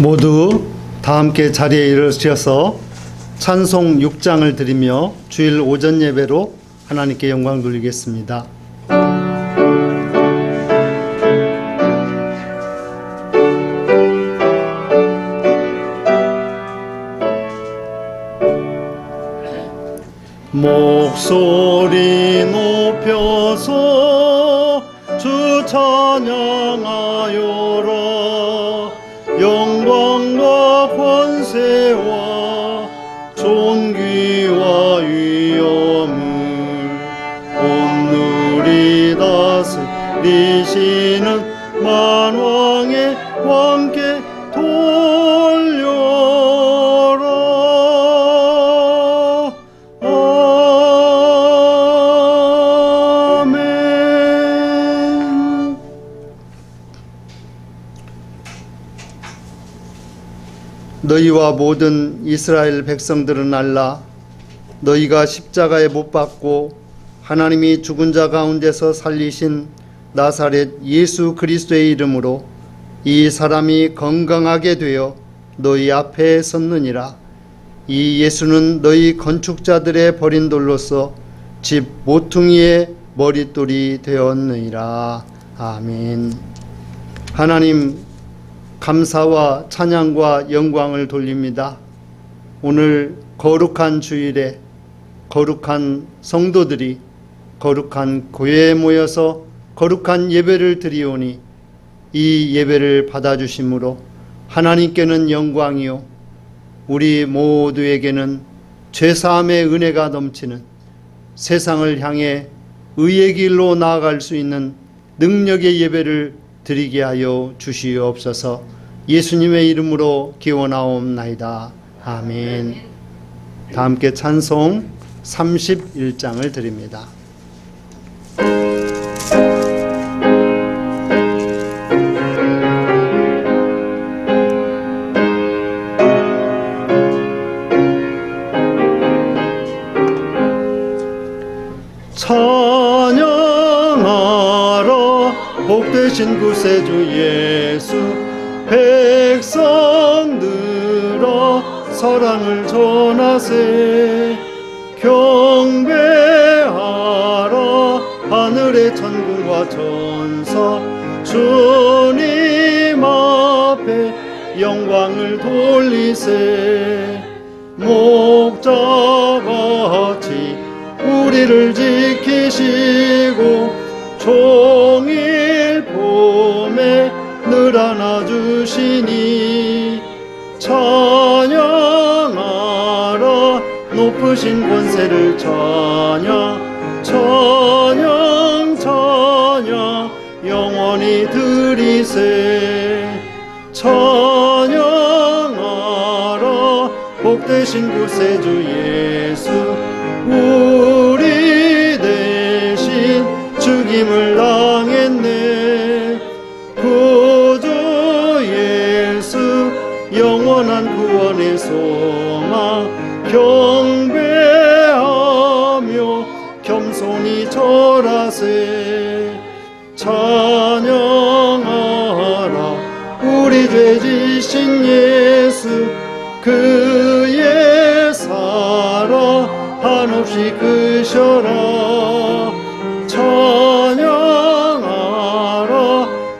모두 다 함께 자리에 일어서셔서 찬송 6장을 드리며 주일 오전 예배로 하나님께 영광 돌리겠습니다. 목소리 높여서 주 찬양하여라. 영광과 권세와 존귀와 위엄을 온누리 다스리시는 만왕의 왕께 돌려라. 아멘. 너희와 모든 이스라엘 백성들은 알라. 너희가 십자가에 못 박고 하나님이 죽은 자 가운데서 살리신 나사렛 예수 그리스도의 이름으로 이 사람이 건강하게 되어 너희 앞에 섰느니라. 이 예수는 너희 건축자들의 버린 돌로서 집 모퉁이의 머릿돌이 되었느니라. 아멘. 하나님, 감사와 찬양과 영광을 돌립니다. 오늘 거룩한 주일에 거룩한 성도들이 거룩한 교회에 모여서 거룩한 예배를 드리오니 이 예배를 받아주심으로 하나님께는 영광이요 우리 모두에게는 죄사함의 은혜가 넘치는 세상을 향해 의의 길로 나아갈 수 있는 능력의 예배를 드리게 하여 주시옵소서. 예수님의 이름으로 기원하옵나이다. 아멘. 다 함께 찬송 31장을 드립니다. 찬양하라 복되신 구세주 예수. 백성들아 사랑을 전하세. 경배하라 하늘의 천군과 천사. 주님 앞에 영광을 돌리세. 목자같이 우리를 지키시고 종일 봄에 늘 안아주시니. 찬양하라 높으신 권세를 찬양. 찬양 찬양 영원히 드리세. 찬양하라 복되신 구세주 예수. 우리 대신 죽임을 당했네. 구주 예수 영원한 구원의 소망. 경배하며 겸손히 절하세. 찬양하라 우리 죄 지신 예수. 그의 사랑 한없이 크셔라. 찬양하라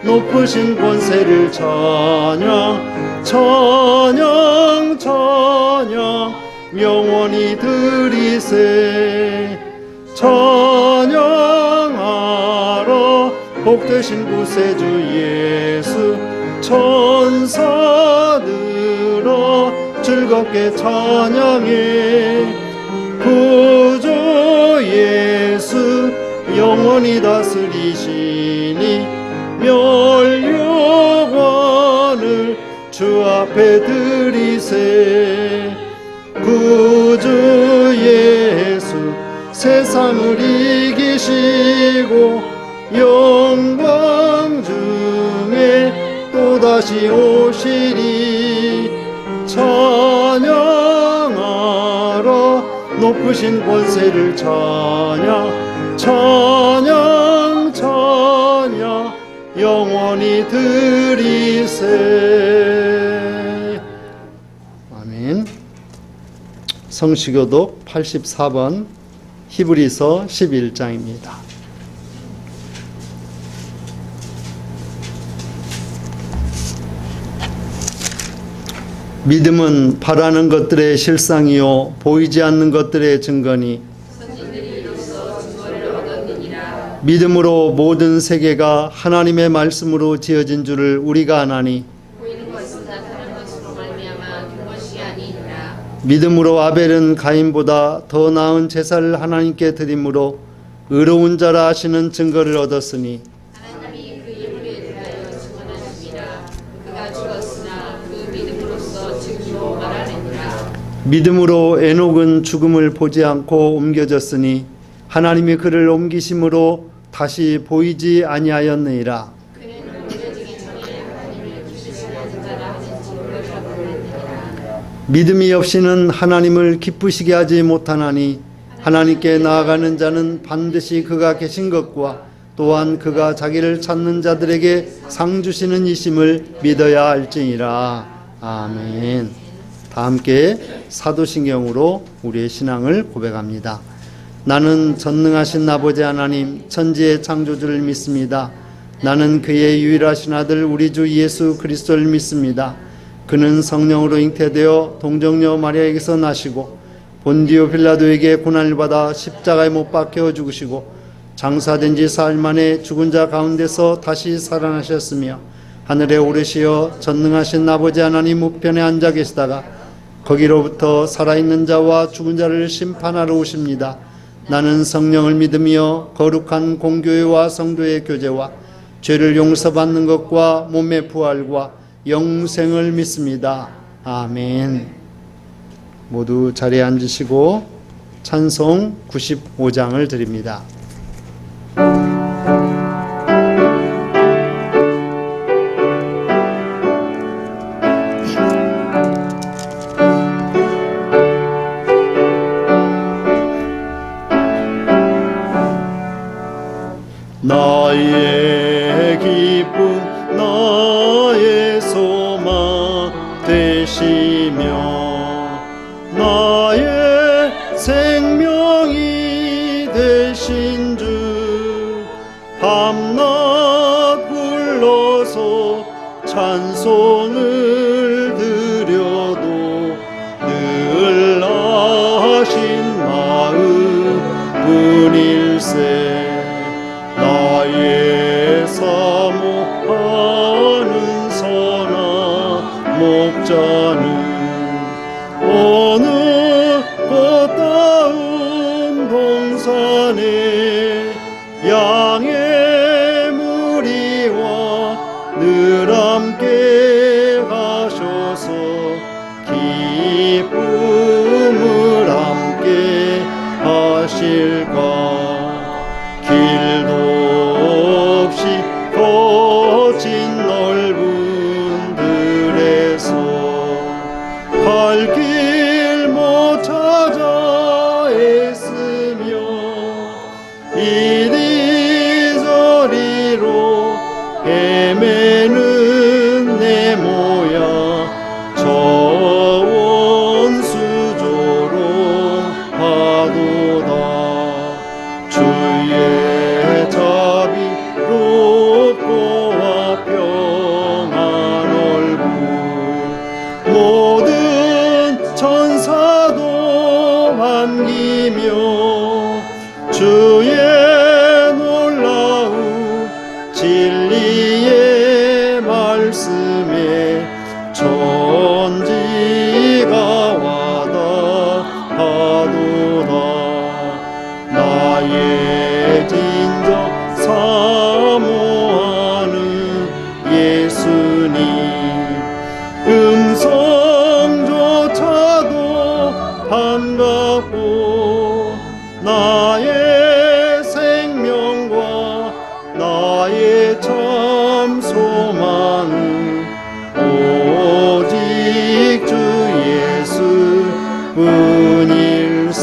높으신 권세를 찬양. 찬양 찬양 영원히 드리세. 찬양하라 복되신 구세주 예수. 천사들아 즐겁게 찬양해. 구주 예수 영원히 다스리시니. 멸류관을 주 앞에 드리세. 구주 예수 세상을 이기시고 영광 중에 또다시 오시리. 찬양하라 높으신 권세를 찬양. 찬양 찬양 영원히 드리세. 성시교독 84번 히브리서 11장입니다. 믿음은 바라는 것들의 실상이요 보이지 않는 것들의 증거니 믿음으로 모든 세계가 하나님의 말씀으로 지어진 줄을 우리가 아나니 믿음으로 아벨은 가인보다 더 나은 제사를 하나님께 드림으로 의로운 자라 하시는 증거를 얻었으니 하나님이 그 예물에 대하여 증언하십니다. 그가 죽었으나 그 믿음으로써 증거 말하느니라. 믿음으로 에녹은 죽음을 보지 않고 옮겨졌으니 하나님이 그를 옮기심으로 다시 보이지 아니하였느니라. 그는 옮겨지기 전에 하나님을 기쁘시게 자라 하는 증거를 얻었느니라. 믿음이 없이는 하나님을 기쁘시게 하지 못하나니 하나님께 나아가는 자는 반드시 그가 계신 것과 또한 그가 자기를 찾는 자들에게 상 주시는 이심을 믿어야 할지니라. 아멘. 다 함께 사도신경으로 우리의 신앙을 고백합니다. 나는 전능하신 아버지 하나님 천지의 창조주를 믿습니다. 나는 그의 유일하신 아들 우리 주 예수 그리스도를 믿습니다. 그는 성령으로 잉태되어 동정녀 마리아에게서 나시고 본디오 빌라도에게 고난을 받아 십자가에 못 박혀 죽으시고 장사된 지 사흘 만에 죽은 자 가운데서 다시 살아나셨으며 하늘에 오르시어 전능하신 아버지 하나님 우편에 앉아 계시다가 거기로부터 살아있는 자와 죽은 자를 심판하러 오십니다. 나는 성령을 믿으며 거룩한 공교회와 성도의 교제와 죄를 용서받는 것과 몸의 부활과 영생을 믿습니다. 아멘. 모두 자리에 앉으시고 찬송 95장을 드립니다. 나의 기쁨 나의 소망 되시며 나의 생명이 되신 주 밤낮 불러서 찬송을 드려도 늘 하신 마음 뿐일세. 나의 사모하는 선한 목자는 어느 꽃다운 동산에 양의 무리와 늘 함께 가셔서 기쁨을 함께 하실까. 길도 없이 거친 넓은 들에서 갈 길 못 찾아 애쓰며 이리저리로 헤매는 내 모양 저 원수조로 파도다. 주의 자비롭고와 평안 얼굴 모든 천사도 반기며 주의 놀라운 진리의 말씀에 천지가 와닿아도다. 나의 진정 사모하는 예수님 음성조차도 반갑고 나의 생명과 나의 참 소망은 오직 주 예수 뿐일세.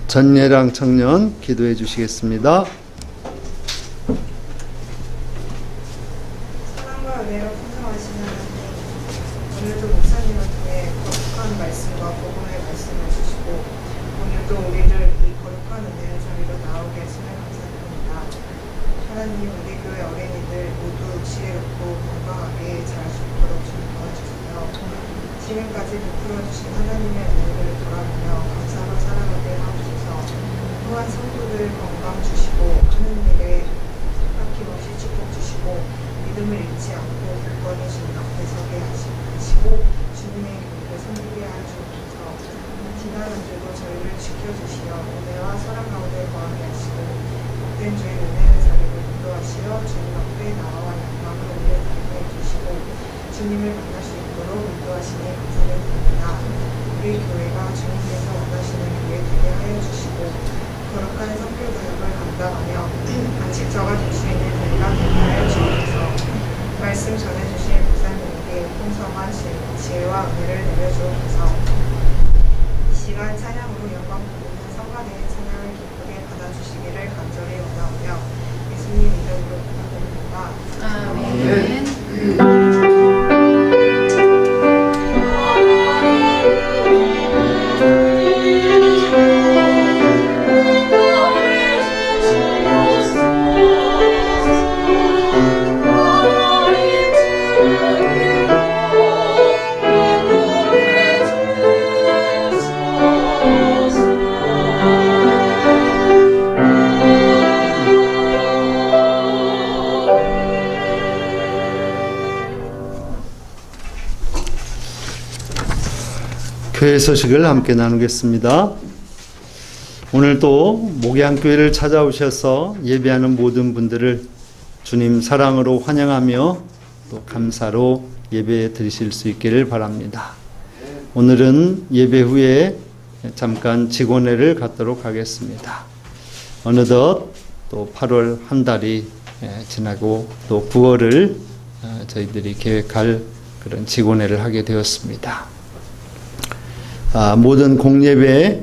전예랑 청년 기도해 주시겠습니다. 또 우리를 이 거룩한 은혜의 자리로 나오게 하시면 감사드립니다. 하나님, 우리 교회 어린이들 모두 지혜롭고 건강하게 자랄 수 있도록 좀 도와주세요. 지금까지 베풀어 주신 하나님의 은혜를 돌아보며 감사로 살아가게 하옵소서. 또한 성도들 건강 주시고 하는 일에 아낌없이 축복 주시고 믿음을 잃지 않고 굳건히 주님 앞에 서게 하시고 주님의 이름을 섬기게 하여 주옵소서. 지난 한 주도 저희를 지켜주시어 은혜와 사랑 가운데 거하게 하시고 복된 주의 은혜의 자리를 인도하시어 주님 앞에 나와 영광을 올려드리게 해주시고 주님을 만날 수 있도록 인도하시니 감사드립니다. 우리 교회가 주님께서 원하시는 교회 되게 하여 주시고 거룩한 선교 사역을 감당하며 아직 적어줄 수 있는 저희가 되게 하여 주옵소서. 말씀 전해주신 목사님에게 풍성한 지혜와 은혜를 내려주옵소서. 이 시간 찬양으로 영광 돌리는 성가대의 찬양을 기쁘게 받아주시기를 간절히 원하오며 예수님 이름으로 부탁드립니다. 아멘. 교회 소식을 함께 나누겠습니다. 오늘 또 목양교회를 찾아오셔서 예배하는 모든 분들을 주님 사랑으로 환영하며 또 감사로 예배 드리실 수 있기를 바랍니다. 오늘은 예배 후에 잠깐 직원회를 갖도록 하겠습니다. 어느덧 또 8월 한 달이 지나고 또 9월을 저희들이 계획할 그런 직원회를 하게 되었습니다. 모든 공예배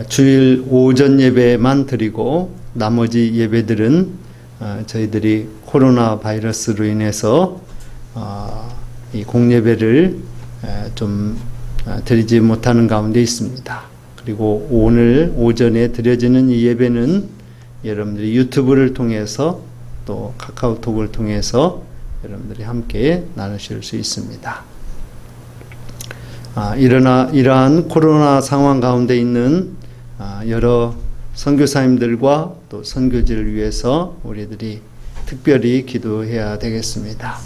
주일 오전 예배만 드리고 나머지 예배들은 저희들이 코로나 바이러스로 인해서 이 공예배를 좀 드리지 못하는 가운데 있습니다. 그리고 오늘 오전에 드려지는 이 예배는 여러분들이 유튜브를 통해서 또 카카오톡을 통해서 여러분들이 함께 나누실 수 있습니다. 이러한 코로나 상황 가운데 있는 여러 선교사님들과 또 선교지를 위해서 우리들이 특별히 기도해야 되겠습니다.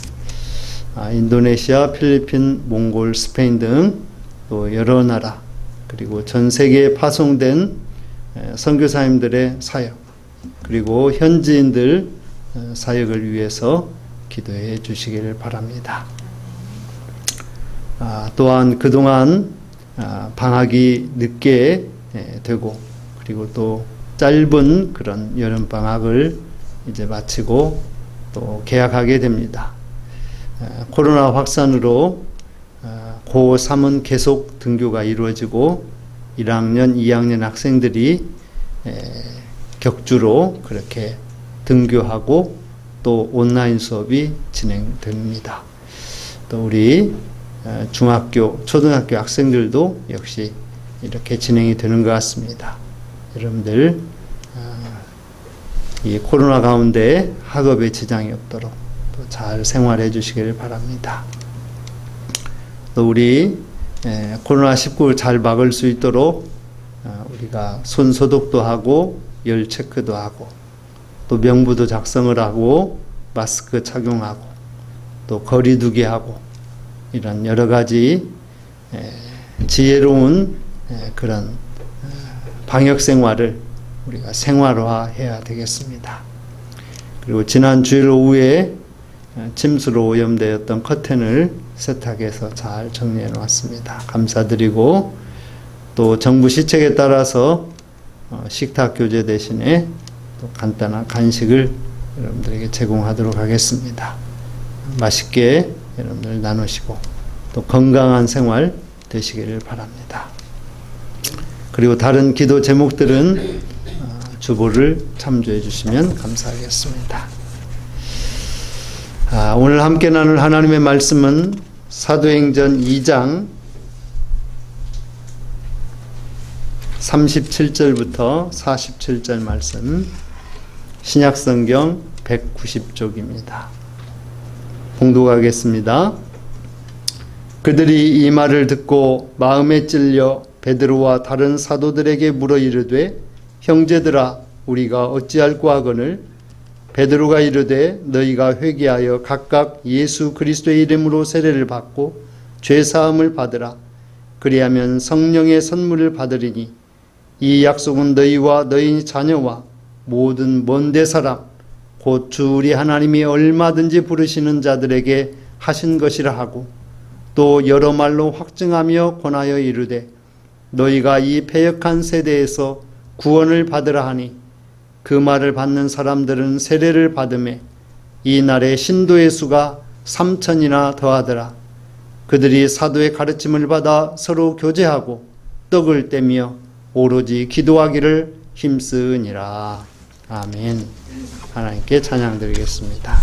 인도네시아, 필리핀, 몽골, 스페인 등 또 여러 나라 그리고 전 세계에 파송된 선교사님들의 사역 그리고 현지인들 사역을 위해서 기도해 주시기를 바랍니다. 또한 그동안 방학이 늦게 되고 그리고 또 짧은 그런 여름방학을 이제 마치고 또 개학하게 됩니다. 코로나 확산으로 고3은 계속 등교가 이루어지고 1학년, 2학년 학생들이 격주로 그렇게 등교하고 또 온라인 수업이 진행됩니다. 또 우리 중학교, 초등학교 학생들도 역시 이렇게 진행이 되는 것 같습니다. 여러분들 이 코로나 가운데 학업에 지장이 없도록 또 잘 생활해 주시길 바랍니다. 또 우리 코로나19를 잘 막을 수 있도록 우리가 손 소독도 하고 열 체크도 하고 또 명부도 작성을 하고 마스크 착용하고 또 거리 두기 하고 이런 여러 가지 지혜로운 그런 방역 생활을 우리가 생활화해야 되겠습니다. 그리고 지난 주일 오후에 침수로 오염되었던 커튼을 세탁해서 잘 정리해 놓았습니다. 감사드리고 또 정부 시책에 따라서 식탁 교재 대신에 또 간단한 간식을 여러분들에게 제공하도록 하겠습니다. 맛있게 여러분들 나누시고 또 건강한 생활 되시기를 바랍니다. 그리고 다른 기도 제목들은 주보를 참조해 주시면 감사하겠습니다. 오늘 함께 나눌 하나님의 말씀은 사도행전 2장 37절부터 47절 말씀, 신약성경 190쪽입니다. 봉독하겠습니다. 그들이 이 말을 듣고 마음에 찔려 베드로와 다른 사도들에게 물어 이르되, 형제들아, 우리가 어찌할꼬 하거늘? 베드로가 이르되, 너희가 회개하여 각각 예수 그리스도의 이름으로 세례를 받고 죄사함을 받으라. 그리하면 성령의 선물을 받으리니 이 약속은 너희와 너희 자녀와 모든 먼데 사람 곧 주 우리 하나님이 얼마든지 부르시는 자들에게 하신 것이라 하고, 또 여러 말로 확증하며 권하여 이르되, 너희가 이 패역한 세대에서 구원을 받으라 하니, 그 말을 받는 사람들은 세례를 받음에 이 날에 신도의 수가 3,000이나 더하더라. 그들이 사도의 가르침을 받아 서로 교제하고 떡을 떼며 오로지 기도하기를 힘쓰니라. 아멘. 하나님께 찬양 드리겠습니다.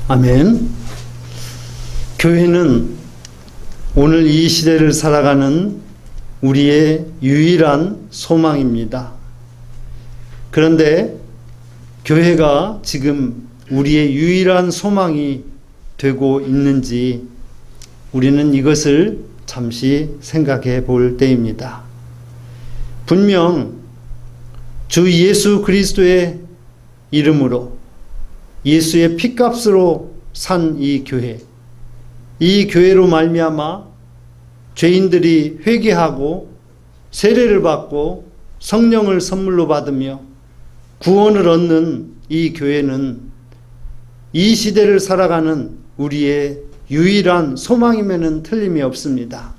아멘. 교회는 오늘 이 시대를 살아가는 우리의 유일한 소망입니다. 그런데 교회가 지금 우리의 유일한 소망이 되고 있는지 우리는 이것을 잠시 생각해 볼 때입니다. 분명 주 예수 그리스도의 이름으로 예수의 피값으로 산 이 교회, 이 교회로 말미암아 죄인들이 회개하고 세례를 받고 성령을 선물로 받으며 구원을 얻는 이 교회는 이 시대를 살아가는 우리의 유일한 소망임에는 틀림이 없습니다.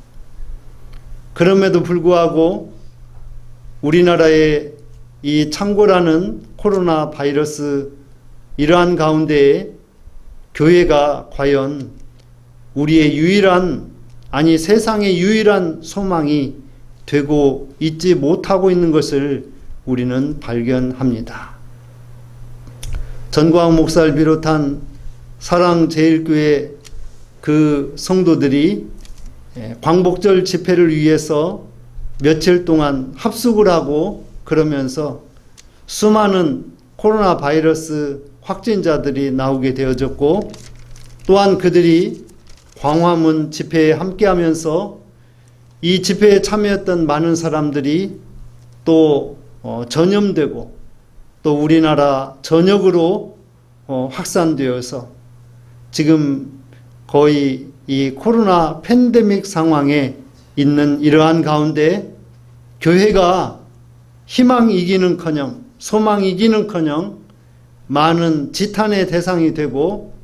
그럼에도 불구하고 우리나라의 이 창궐하는 코로나 바이러스 이러한 가운데에 교회가 과연 우리의 유일한, 아니 세상의 유일한 소망이 되고 있지 못하고 있는 것을 우리는 발견합니다. 전광 목사를 비롯한 사랑제일교회 그 성도들이 광복절 집회를 위해서 며칠 동안 합숙을 하고 그러면서 수많은 코로나 바이러스 확진자들이 나오게 되어졌고, 또한 그들이 광화문 집회에 함께하면서 이 집회에 참여했던 많은 사람들이 또 전염되고 또 우리나라 전역으로 확산되어서 지금 거의 이 코로나 팬데믹 상황에 있는 이러한 가운데 교회가 희망이기는커녕 소망이기는커녕 많은 지탄의 대상이 되고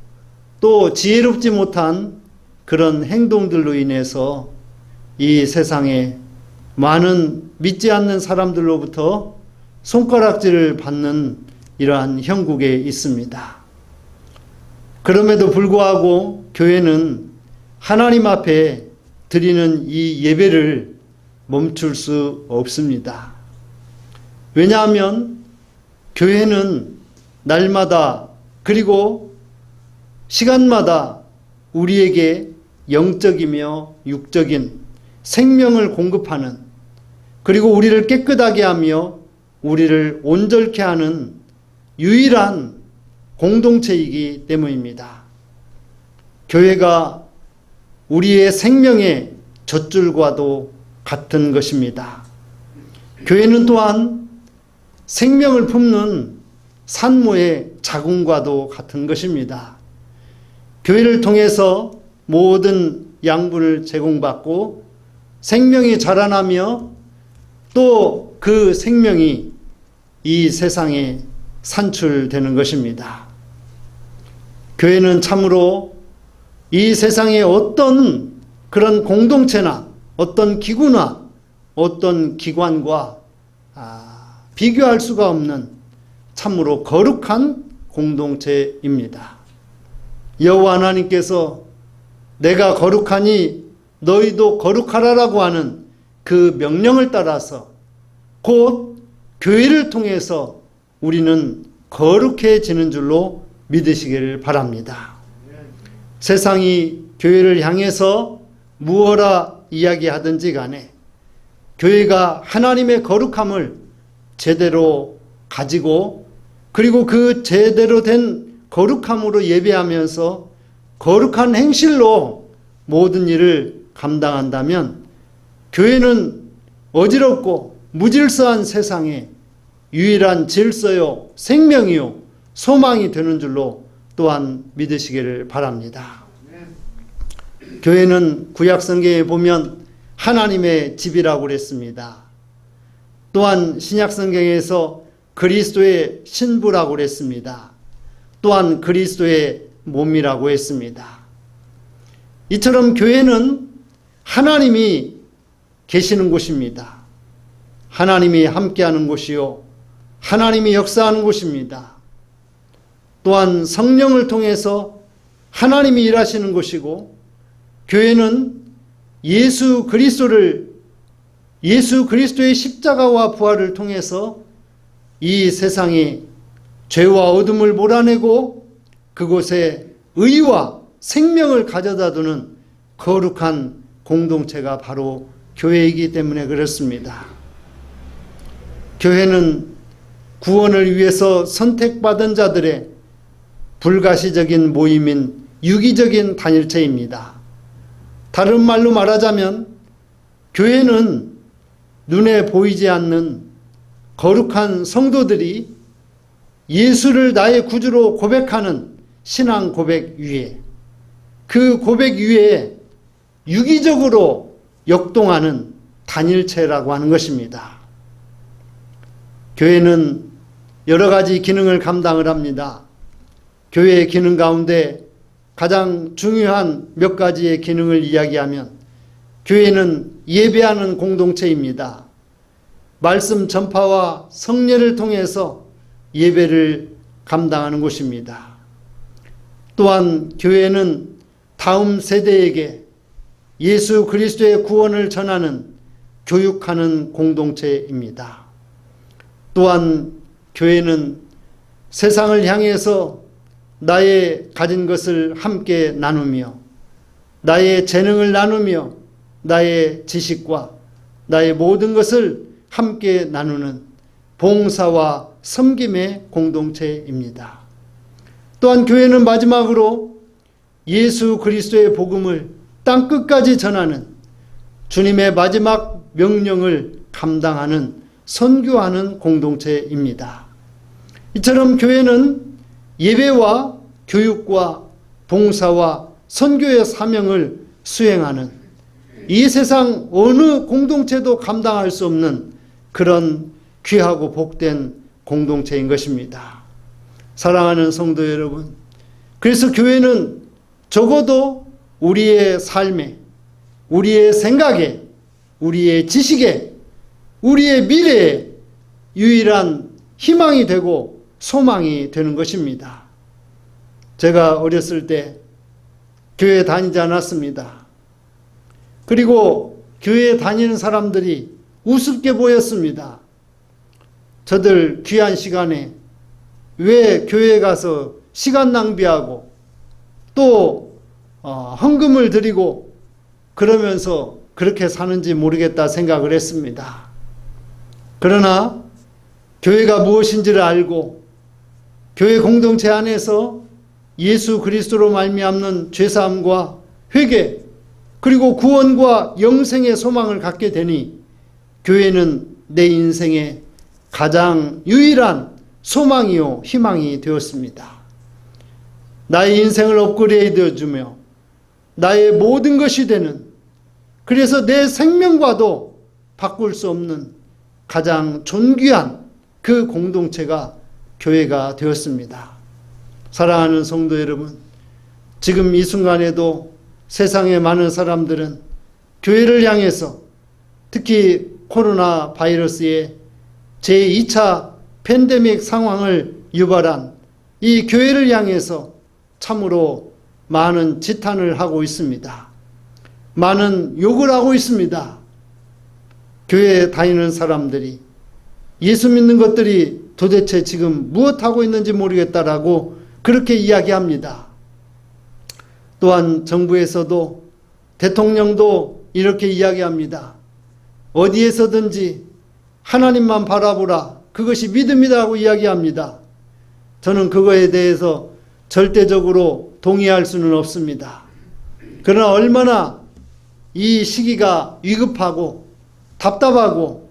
또 지혜롭지 못한 그런 행동들로 인해서 이 세상에 많은 믿지 않는 사람들로부터 손가락질을 받는 이러한 형국에 있습니다. 그럼에도 불구하고 교회는 하나님 앞에 드리는 이 예배를 멈출 수 없습니다. 왜냐하면 교회는 날마다 그리고 시간마다 우리에게 영적이며 육적인 생명을 공급하는, 그리고 우리를 깨끗하게 하며 우리를 온전케 하는 유일한 공동체이기 때문입니다. 교회가 우리의 생명의 젖줄과도 같은 것입니다. 교회는 또한 생명을 품는 산모의 자궁과도 같은 것입니다. 교회를 통해서 모든 양분을 제공받고 생명이 자라나며 또 그 생명이 이 세상에 산출되는 것입니다. 교회는 참으로 이 세상의 어떤 그런 공동체나 어떤 기구나 어떤 기관과 비교할 수가 없는 참으로 거룩한 공동체입니다. 여호와 하나님께서 내가 거룩하니 너희도 거룩하라라고 하는 그 명령을 따라서 곧 교회를 통해서 우리는 거룩해지는 줄로 믿으시기를 바랍니다. 세상이 교회를 향해서 무엇라 이야기하든지 간에 교회가 하나님의 거룩함을 제대로 가지고 그리고 그 제대로 된 거룩함으로 예배하면서 거룩한 행실로 모든 일을 감당한다면 교회는 어지럽고 무질서한 세상에 유일한 질서요 생명이요 소망이 되는 줄로 또한 믿으시기를 바랍니다. 교회는 구약성경에 보면 하나님의 집이라고 그랬습니다. 또한 신약성경에서 그리스도의 신부라고 그랬습니다. 또한 그리스도의 몸이라고 했습니다. 이처럼 교회는 하나님이 계시는 곳입니다. 하나님이 함께하는 곳이요 하나님이 역사하는 곳입니다. 또한 성령을 통해서 하나님이 일하시는 곳이고, 교회는 예수 그리스도의 십자가와 부활을 통해서 이 세상에 죄와 어둠을 몰아내고 그곳에 의와 생명을 가져다 두는 거룩한 공동체가 바로 교회이기 때문에 그렇습니다. 교회는 구원을 위해서 선택받은 자들의 불가시적인 모임인 유기적인 단일체입니다. 다른 말로 말하자면 교회는 눈에 보이지 않는 거룩한 성도들이 예수를 나의 구주로 고백하는 신앙 고백 위에, 그 고백 위에 유기적으로 역동하는 단일체라고 하는 것입니다. 교회는 여러 가지 기능을 감당을 합니다. 교회의 기능 가운데 가장 중요한 몇 가지의 기능을 이야기하면 교회는 예배하는 공동체입니다. 말씀 전파와 성례를 통해서 예배를 감당하는 곳입니다. 또한 교회는 다음 세대에게 예수 그리스도의 구원을 전하는 교육하는 공동체입니다. 또한 교회는 세상을 향해서 나의 가진 것을 함께 나누며 나의 재능을 나누며 나의 지식과 나의 모든 것을 함께 나누는 봉사와 섬김의 공동체입니다. 또한 교회는 마지막으로 예수 그리스도의 복음을 땅끝까지 전하는 주님의 마지막 명령을 감당하는 선교하는 공동체입니다. 이처럼 교회는 예배와 교육과 봉사와 선교의 사명을 수행하는 이 세상 어느 공동체도 감당할 수 없는 그런 귀하고 복된 공동체인 것입니다. 사랑하는 성도 여러분, 그래서 교회는 적어도 우리의 삶에, 우리의 생각에, 우리의 지식에, 우리의 미래에 유일한 희망이 되고 소망이 되는 것입니다. 제가 어렸을 때 교회 다니지 않았습니다. 그리고 교회에 다니는 사람들이 우습게 보였습니다. 저들 귀한 시간에 왜 교회에 가서 시간 낭비하고 또 헌금을 드리고 그러면서 그렇게 사는지 모르겠다 생각을 했습니다. 그러나 교회가 무엇인지를 알고 교회 공동체 안에서 예수 그리스도로 말미암는 죄사함과 회개 그리고 구원과 영생의 소망을 갖게 되니 교회는 내 인생의 가장 유일한 소망이요 희망이 되었습니다. 나의 인생을 업그레이드 주며 나의 모든 것이 되는, 그래서 내 생명과도 바꿀 수 없는 가장 존귀한 그 공동체가 교회가 되었습니다. 사랑하는 성도 여러분, 지금 이 순간에도 세상의 많은 사람들은 교회를 향해서 특히 코로나 바이러스의 제2차 팬데믹 상황을 유발한 이 교회를 향해서 참으로 많은 지탄을 하고 있습니다. 많은 욕을 하고 있습니다. 교회에 다니는 사람들이 예수 믿는 것들이 도대체 지금 무엇하고 있는지 모르겠다라고 그렇게 이야기합니다. 또한 정부에서도 대통령도 이렇게 이야기합니다. 어디에서든지 하나님만 바라보라. 그것이 믿음이라고 이야기합니다. 저는 그거에 대해서 절대적으로 동의할 수는 없습니다. 그러나 얼마나 이 시기가 위급하고 답답하고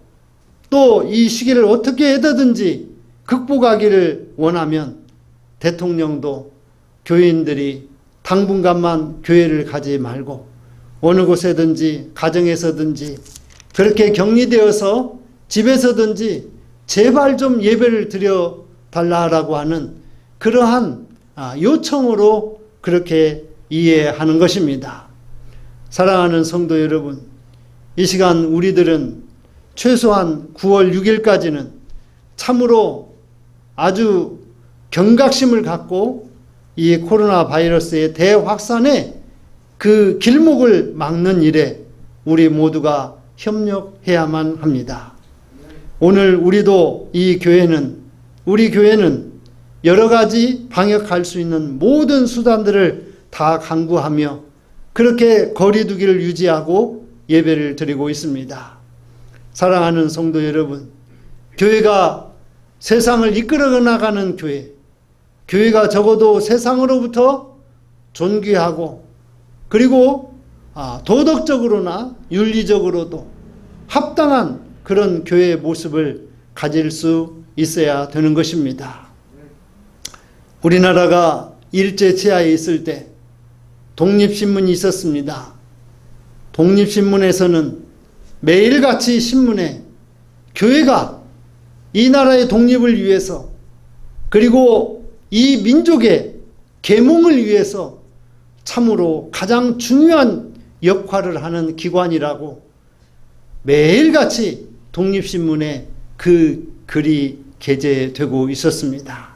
또 이 시기를 어떻게 해서든지 극복하기를 원하면 대통령도 교인들이 당분간만 교회를 가지 말고 어느 곳에든지 가정에서든지 그렇게 격리되어서 집에서든지 제발 좀 예배를 드려 달라고 하는 그러한 요청으로 그렇게 이해하는 것입니다. 사랑하는 성도 여러분, 이 시간 우리들은 최소한 9월 6일까지는 참으로 아주 경각심을 갖고 이 코로나 바이러스의 대확산에 그 길목을 막는 일에 우리 모두가 협력해야만 합니다. 오늘 우리도 우리 교회는 여러 가지 방역할 수 있는 모든 수단들을 다 강구하며 그렇게 거리 두기를 유지하고 예배를 드리고 있습니다. 사랑하는 성도 여러분, 교회가 세상을 이끌어 나가는 교회가 적어도 세상으로부터 존귀하고 그리고 도덕적으로나 윤리적으로도 합당한 그런 교회의 모습을 가질 수 있어야 되는 것입니다. 우리나라가 일제치하에 있을 때 독립신문이 있었습니다. 독립신문에서는 매일같이 신문에 교회가 이 나라의 독립을 위해서 그리고 이 민족의 계몽을 위해서 참으로 가장 중요한 역할을 하는 기관이라고 매일같이 독립신문에 그 글이 게재되고 있었습니다.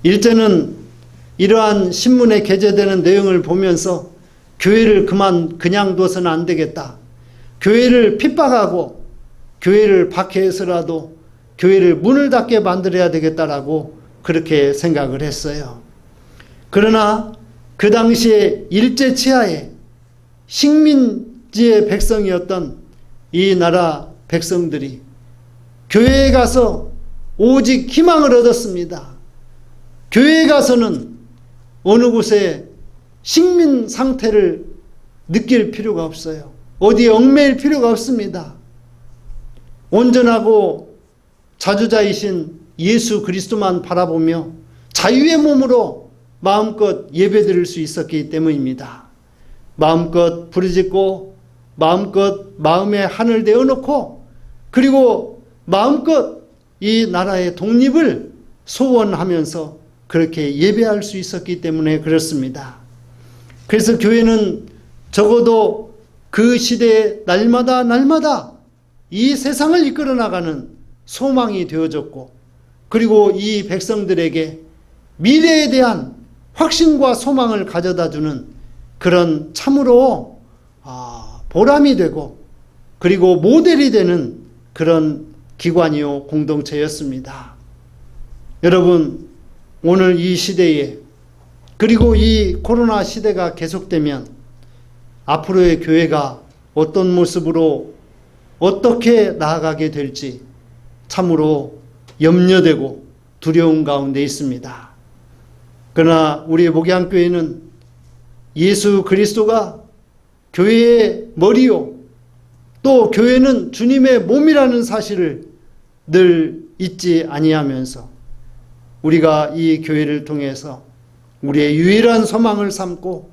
일제는 이러한 신문에 게재되는 내용을 보면서 교회를 그냥 둬서는 안 되겠다. 교회를 핍박하고 교회를 박해해서라도 교회를 문을 닫게 만들어야 되겠다라고 그렇게 생각을 했어요. 그러나 그 당시에 일제치하에 식민지의 백성이었던 이 나라 백성들이 교회에 가서 오직 희망을 얻었습니다. 교회에 가서는 어느 곳에 식민 상태를 느낄 필요가 없어요. 어디에 얽매일 필요가 없습니다. 온전하고 자주자이신 예수 그리스도만 바라보며 자유의 몸으로 마음껏 예배드릴 수 있었기 때문입니다. 마음껏 부르짖고 마음껏 마음에 하늘 대어놓고 그리고 마음껏 이 나라의 독립을 소원하면서 그렇게 예배할 수 있었기 때문에 그렇습니다. 그래서 교회는 적어도 그 시대에 날마다 이 세상을 이끌어 나가는 소망이 되어졌고 그리고 이 백성들에게 미래에 대한 확신과 소망을 가져다 주는 그런 참으로 보람이 되고 그리고 모델이 되는 그런 기관이요 공동체였습니다. 여러분, 오늘 이 시대에 그리고 이 코로나 시대가 계속되면 앞으로의 교회가 어떤 모습으로 어떻게 나아가게 될지 참으로 염려되고 두려움 가운데 있습니다. 그러나 우리 목양교회는 예수 그리스도가 교회의 머리요 또 교회는 주님의 몸이라는 사실을 늘 잊지 아니하면서 우리가 이 교회를 통해서 우리의 유일한 소망을 삼고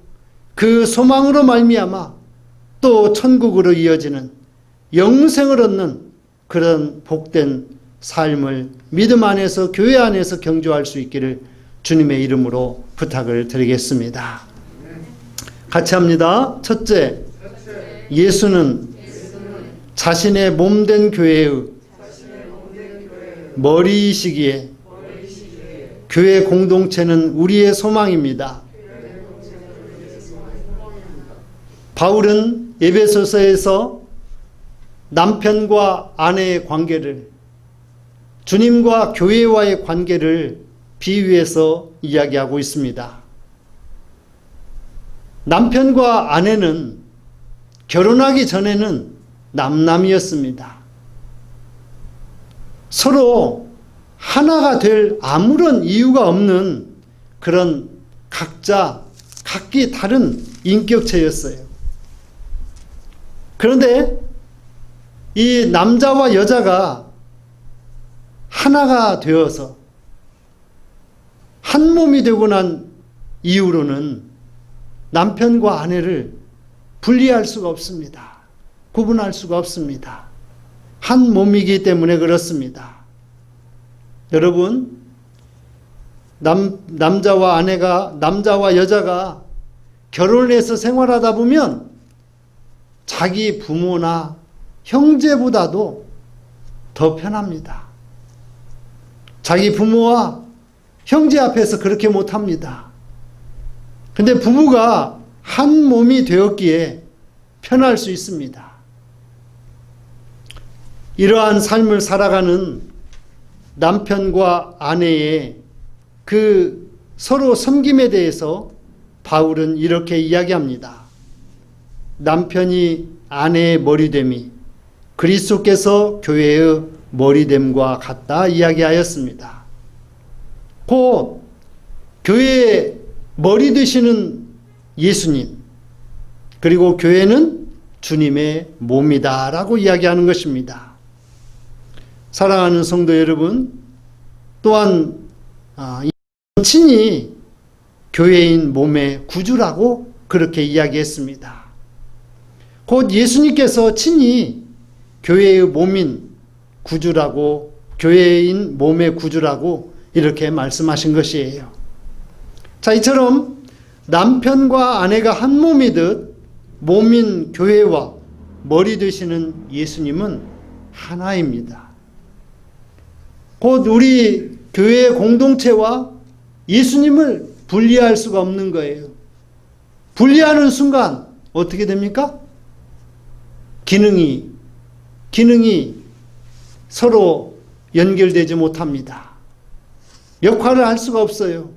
그 소망으로 말미암아 또 천국으로 이어지는 영생을 얻는 그런 복된 삶을 믿음 안에서 교회 안에서 경주할 수 있기를 주님의 이름으로 부탁을 드리겠습니다. 같이 합니다. 첫째, 예수는 자신의 몸된 교회의 머리이시기에 교회 공동체는 우리의 소망입니다. 바울은 에베소서에서 남편과 아내의 관계를 주님과 교회와의 관계를 비유해서 이야기하고 있습니다. 남편과 아내는 결혼하기 전에는 남남이었습니다. 서로 하나가 될 아무런 이유가 없는 그런 각기 다른 인격체였어요. 그런데 이 남자와 여자가 하나가 되어서 한 몸이 되고 난 이후로는 남편과 아내를 분리할 수가 없습니다. 구분할 수가 없습니다. 한 몸이기 때문에 그렇습니다. 여러분, 남자와 여자가 결혼해서 생활하다 보면 자기 부모나 형제보다도 더 편합니다. 자기 부모와 형제 앞에서 그렇게 못합니다. 근데 부부가 한 몸이 되었기에 편할 수 있습니다. 이러한 삶을 살아가는 남편과 아내의 그 서로 섬김에 대해서 바울은 이렇게 이야기합니다. 남편이 아내의 머리됨이 그리스도께서 교회의 머리됨과 같다 이야기하였습니다. 곧 교회의 머리 되시는 예수님, 그리고 교회는 주님의 몸이다 라고 이야기하는 것입니다. 사랑하는 성도 여러분, 또한 친히 교회인 몸의 구주라고 그렇게 이야기했습니다. 곧 예수님께서 친히 교회의 몸인 구주라고, 교회인 몸의 구주라고 이렇게 말씀하신 것이에요. 자, 이처럼 남편과 아내가 한 몸이듯 몸인 교회와 머리 되시는 예수님은 하나입니다. 곧 우리 교회의 공동체와 예수님을 분리할 수가 없는 거예요. 분리하는 순간 어떻게 됩니까? 기능이 서로 연결되지 못합니다. 역할을 할 수가 없어요.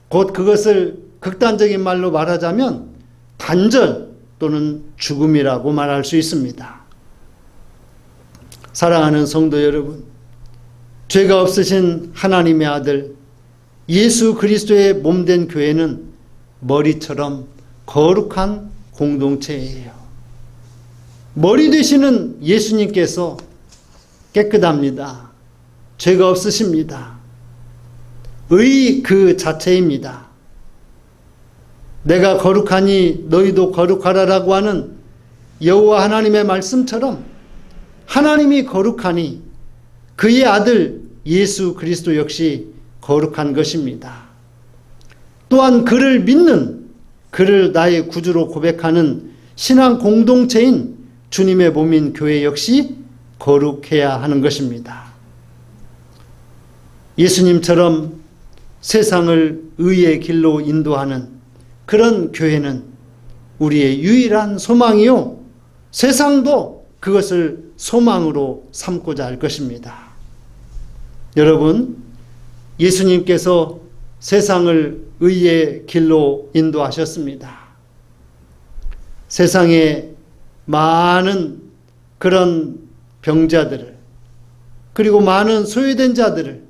곧 그것을 극단적인 말로 말하자면 단절 또는 죽음이라고 말할 수 있습니다. 사랑하는 성도 여러분, 죄가 없으신 하나님의 아들 예수 그리스도의 몸된 교회는 머리처럼 거룩한 공동체예요. 머리 되시는 예수님께서 깨끗합니다. 죄가 없으십니다. 의 그 자체입니다. 내가 거룩하니 너희도 거룩하라라고 하는 여호와 하나님의 말씀처럼 하나님이 거룩하니 그의 아들 예수 그리스도 역시 거룩한 것입니다. 또한 그를 믿는, 그를 나의 구주로 고백하는 신앙 공동체인 주님의 몸인 교회 역시 거룩해야 하는 것입니다. 예수님처럼 세상을 의의 길로 인도하는 그런 교회는 우리의 유일한 소망이요, 세상도 그것을 소망으로 삼고자 할 것입니다. 여러분, 예수님께서 세상을 의의 길로 인도하셨습니다. 세상에 많은 그런 병자들을, 그리고 많은 소외된 자들을,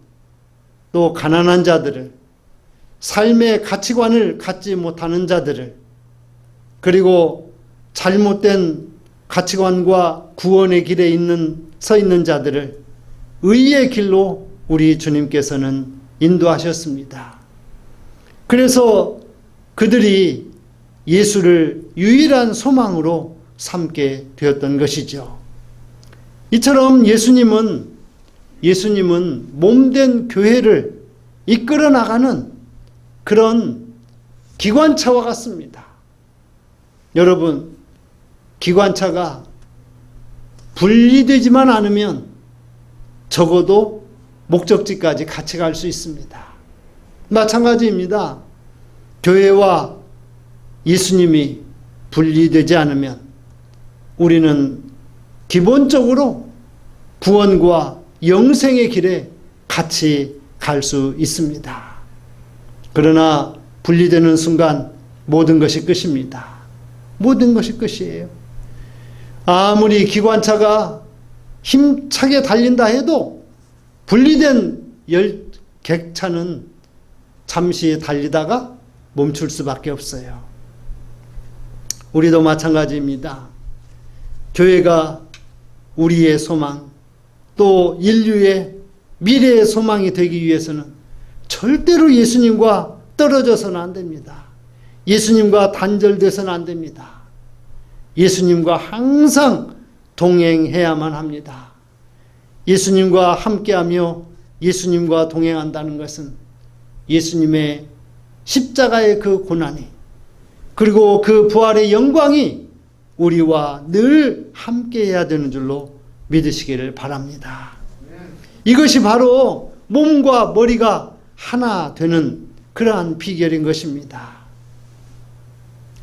또 가난한 자들을, 삶의 가치관을 갖지 못하는 자들을, 그리고 잘못된 가치관과 구원의 길에 서 있는 자들을 의의 길로 우리 주님께서는 인도하셨습니다. 그래서 그들이 예수를 유일한 소망으로 삼게 되었던 것이죠. 이처럼 예수님은 몸된 교회를 이끌어 나가는 그런 기관차와 같습니다. 여러분, 기관차가 분리되지만 않으면 적어도 목적지까지 같이 갈 수 있습니다. 마찬가지입니다. 교회와 예수님이 분리되지 않으면 우리는 기본적으로 구원과 영생의 길에 같이 갈 수 있습니다. 그러나 분리되는 순간 모든 것이 끝입니다. 모든 것이 끝이에요. 아무리 기관차가 힘차게 달린다 해도 분리된 객차는 잠시 달리다가 멈출 수밖에 없어요. 우리도 마찬가지입니다. 교회가 우리의 소망, 또 인류의 미래의 소망이 되기 위해서는 절대로 예수님과 떨어져서는 안 됩니다. 예수님과 단절돼서는 안 됩니다. 예수님과 항상 동행해야만 합니다. 예수님과 함께하며 예수님과 동행한다는 것은 예수님의 십자가의 그 고난이, 그리고 그 부활의 영광이 우리와 늘 함께해야 되는 줄로 믿으시기를 바랍니다. 이것이 바로 몸과 머리가 하나 되는 그러한 비결인 것입니다.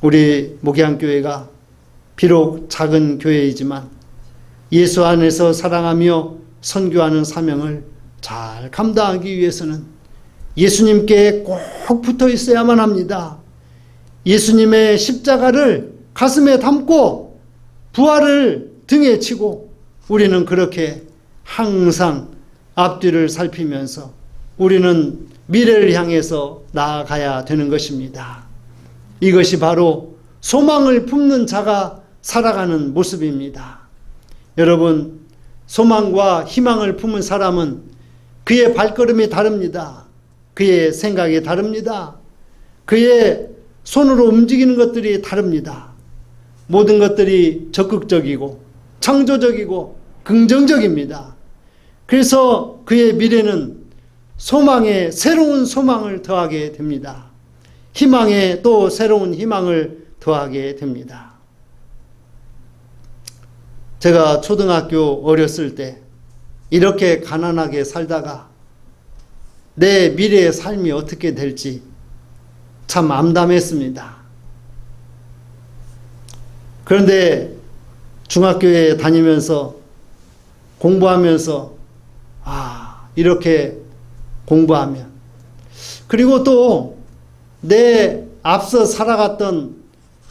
우리 목양교회가 비록 작은 교회이지만 예수 안에서 사랑하며 선교하는 사명을 잘 감당하기 위해서는 예수님께 꼭 붙어 있어야만 합니다. 예수님의 십자가를 가슴에 담고 부활을 등에 치고 우리는 그렇게 항상 앞뒤를 살피면서 우리는 미래를 향해서 나아가야 되는 것입니다. 이것이 바로 소망을 품는 자가 살아가는 모습입니다. 여러분, 소망과 희망을 품은 사람은 그의 발걸음이 다릅니다. 그의 생각이 다릅니다. 그의 손으로 움직이는 것들이 다릅니다. 모든 것들이 적극적이고 창조적이고 긍정적입니다. 그래서 그의 미래는 소망에 새로운 소망을 더하게 됩니다. 희망에 또 새로운 희망을 더하게 됩니다. 제가 초등학교 어렸을 때 이렇게 가난하게 살다가 내 미래의 삶이 어떻게 될지 참 암담했습니다. 그런데 중학교에 다니면서 공부하면서 이렇게 공부하면. 그리고 또 내 앞서 살아갔던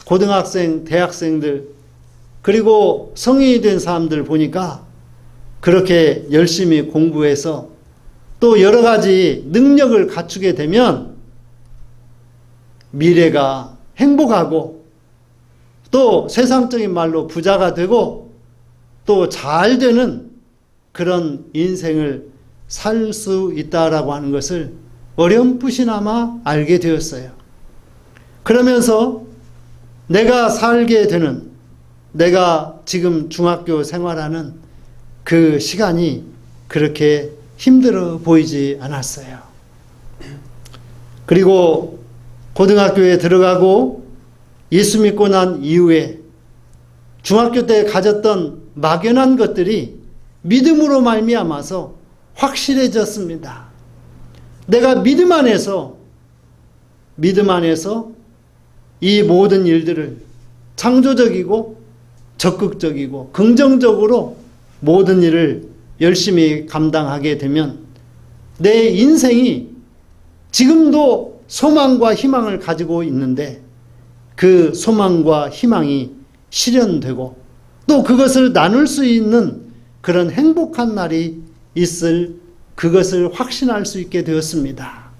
고등학생, 대학생들, 그리고 성인이 된 사람들 보니까 그렇게 열심히 공부해서 또 여러 가지 능력을 갖추게 되면 미래가 행복하고 또 세상적인 말로 부자가 되고 또 잘 되는 그런 인생을 살 수 있다라고 하는 것을 어렴풋이나마 알게 되었어요. 그러면서 내가 살게 되는, 내가 지금 중학교 생활하는 그 시간이 그렇게 힘들어 보이지 않았어요. 그리고 고등학교에 들어가고 예수 믿고 난 이후에 중학교 때 가졌던 막연한 것들이 믿음으로 말미암아서 확실해졌습니다. 내가 믿음 안에서 이 모든 일들을 창조적이고 적극적이고 긍정적으로 모든 일을 열심히 감당하게 되면 내 인생이 지금도 소망과 희망을 가지고 있는데 그 소망과 희망이 실현되고 또 그것을 나눌 수 있는 그런 행복한 날이 있을 그것을 확신할 수 있게 되었습니다.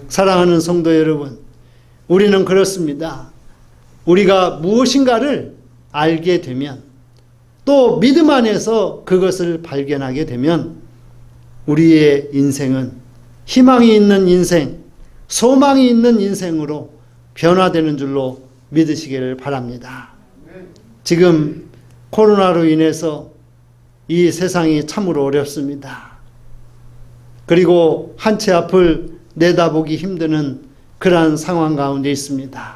사랑하는 성도 여러분, 우리는 그렇습니다. 우리가 무엇인가를 알게 되면 또 믿음 안에서 그것을 발견하게 되면 우리의 인생은 희망이 있는 인생, 소망이 있는 인생으로 변화되는 줄로 믿으시기를 바랍니다. 지금 코로나로 인해서 이 세상이 참으로 어렵습니다. 그리고 한 채 앞을 내다보기 힘드는 그러한 상황 가운데 있습니다.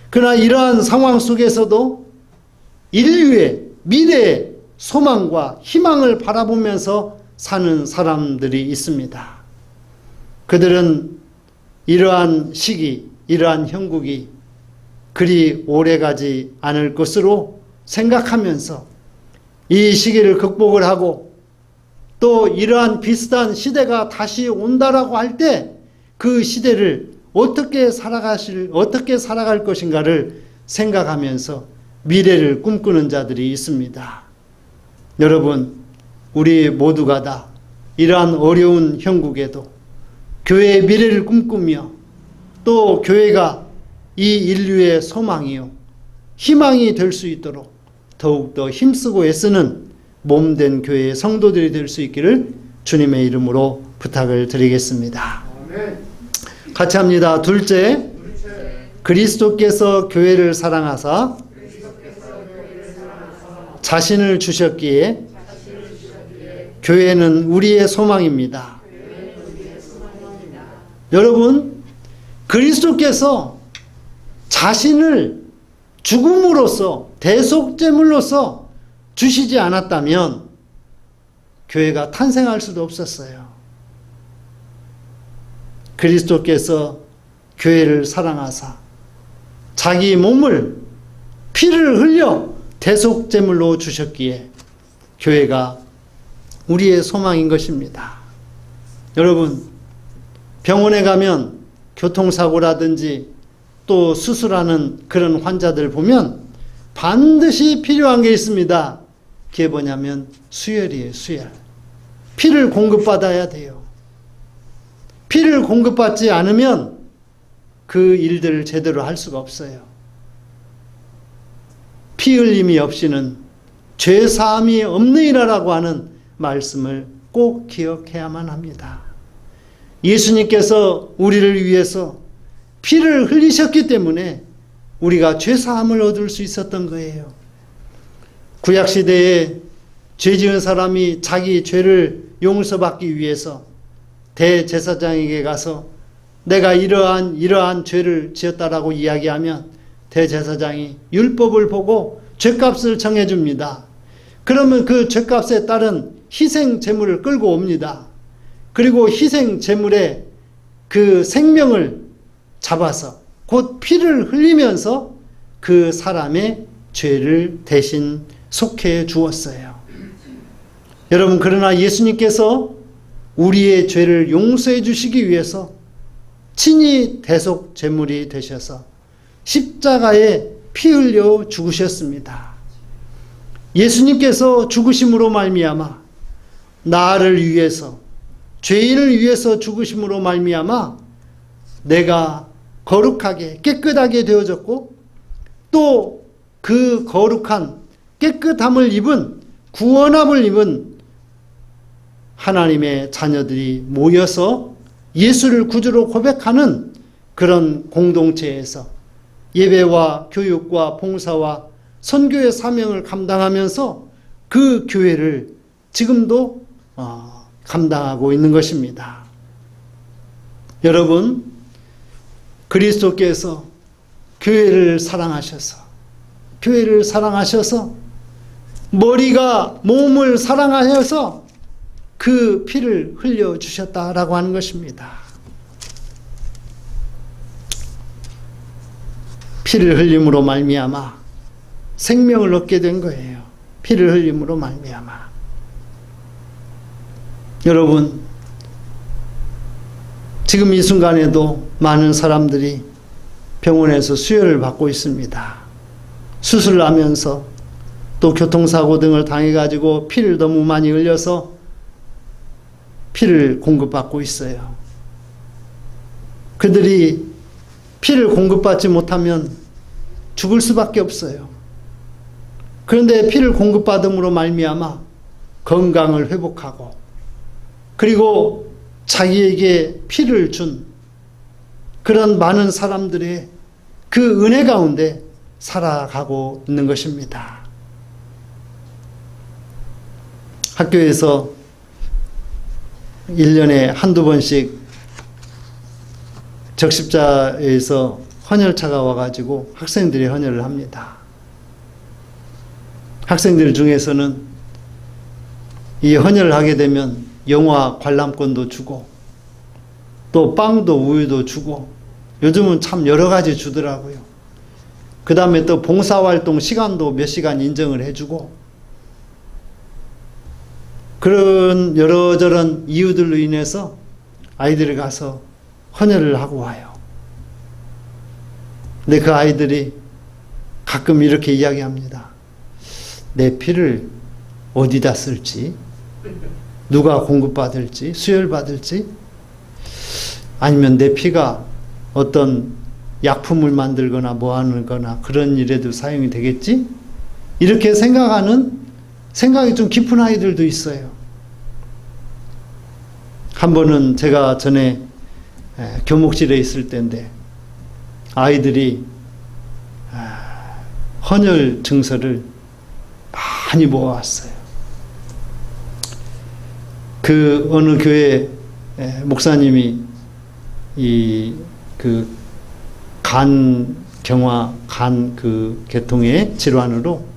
그러나 이러한 상황 속에서도 인류의 미래의 소망과 희망을 바라보면서 사는 사람들이 있습니다. 그들은 이러한 시기, 이러한 형국이 그리 오래가지 않을 것으로 생각하면서 이 시기를 극복을 하고 또 이러한 비슷한 시대가 다시 온다라고 할 때 그 시대를 어떻게 살아갈 것인가를 생각하면서 미래를 꿈꾸는 자들이 있습니다. 여러분, 우리 모두가 다 이러한 어려운 형국에도 교회의 미래를 꿈꾸며 또 교회가 이 인류의 소망이요 희망이 될 수 있도록 더욱더 힘쓰고 애쓰는 몸된 교회의 성도들이 될 수 있기를 주님의 이름으로 부탁을 드리겠습니다. 같이 합니다. 둘째, 그리스도께서 교회를 사랑하사 자신을 주셨기에 교회는 우리의 소망입니다. 여러분, 그리스도께서 자신을 죽음으로써 대속제물로서 주시지 않았다면 교회가 탄생할 수도 없었어요. 그리스도께서 교회를 사랑하사 자기 몸을 피를 흘려 대속제물로 주셨기에 교회가 우리의 소망인 것입니다. 여러분, 병원에 가면 교통사고라든지 또 수술하는 그런 환자들 보면 반드시 필요한 게 있습니다. 그게 뭐냐면 수혈이에요. 수혈. 피를 공급받아야 돼요. 피를 공급받지 않으면 그 일들을 제대로 할 수가 없어요. 피 흘림이 없이는 죄 사함이 없느니라라고 하는 말씀을 꼭 기억해야만 합니다. 예수님께서 우리를 위해서 피를 흘리셨기 때문에 우리가 죄 사함을 얻을 수 있었던 거예요. 구약시대에 죄 지은 사람이 자기 죄를 용서받기 위해서 대제사장에게 가서 내가 이러한 죄를 지었다라고 이야기하면 대제사장이 율법을 보고 죄값을 정해줍니다. 그러면 그 죄값에 따른 희생 제물을 끌고 옵니다. 그리고 희생 제물에 그 생명을 잡아서 곧 피를 흘리면서 그 사람의 죄를 대신 속해 주었어요. 여러분, 그러나 예수님께서 우리의 죄를 용서해 주시기 위해서 친히 대속 제물이 되셔서 십자가에 피 흘려 죽으셨습니다. 예수님께서 죽으심으로 말미암아 나를 위해서, 죄인을 위해서 죽으심으로 말미암아 내가 거룩하게 깨끗하게 되어졌고, 또 그 거룩한 깨끗함을 입은, 구원함을 입은 하나님의 자녀들이 모여서 예수를 구주로 고백하는 그런 공동체에서 예배와 교육과 봉사와 선교의 사명을 감당하면서 그 교회를 지금도 감당하고 있는 것입니다. 여러분, 그리스도께서 교회를 사랑하셔서 머리가 몸을 사랑하셔서 그 피를 흘려주셨다라고 하는 것입니다. 피를 흘림으로 말미암아 생명을 얻게 된 거예요. 피를 흘림으로 말미암아. 여러분, 지금 이 순간에도 많은 사람들이 병원에서 수혈을 받고 있습니다. 수술을 하면서 또 교통사고 등을 당해가지고 피를 너무 많이 흘려서 피를 공급받고 있어요. 그들이 피를 공급받지 못하면 죽을 수밖에 없어요. 그런데 피를 공급받음으로 말미암아 건강을 회복하고, 그리고 자기에게 피를 준 그런 많은 사람들의 그 은혜 가운데 살아가고 있는 것입니다. 학교에서 1년에 한두 번씩 적십자에서 헌혈차가 와가지고 학생들이 헌혈을 합니다. 학생들 중에서는 이 헌혈을 하게 되면 영화 관람권도 주고, 또 빵도 우유도 주고, 요즘은 참 여러 가지 주더라고요. 그 다음에 또 봉사활동 시간도 몇 시간 인정을 해주고, 그런 여러저런 이유들로 인해서 아이들이 가서 헌혈을 하고 와요. 근데 그 아이들이 가끔 이렇게 이야기합니다. 내 피를 어디다 쓸지, 누가 공급받을지, 수혈받을지, 아니면 내 피가 어떤 약품을 만들거나 뭐 하는 거나 그런 일에도 사용이 되겠지? 이렇게 생각하는 생각이 좀 깊은 아이들도 있어요. 한 번은 제가 전에 교목실에 있을 때인데 아이들이 헌혈 증서를 많이 모아왔어요. 그 어느 교회 목사님이 간 경화, 간 그 계통의 질환으로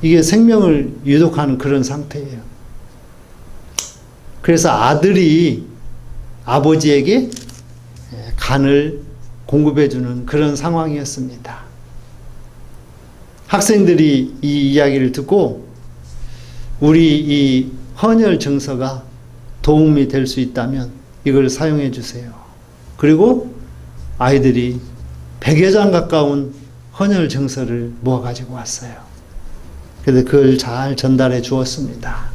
이게 생명을 유독하는 그런 상태예요. 그래서 아들이 아버지에게 간을 공급해주는 그런 상황이었습니다. 학생들이 이 이야기를 듣고 우리 이 헌혈 증서가 도움이 될 수 있다면 이걸 사용해 주세요. 그리고 아이들이 100여 장 가까운 헌혈 증서를 모아가지고 왔어요. 그래서 그걸 잘 전달해 주었습니다.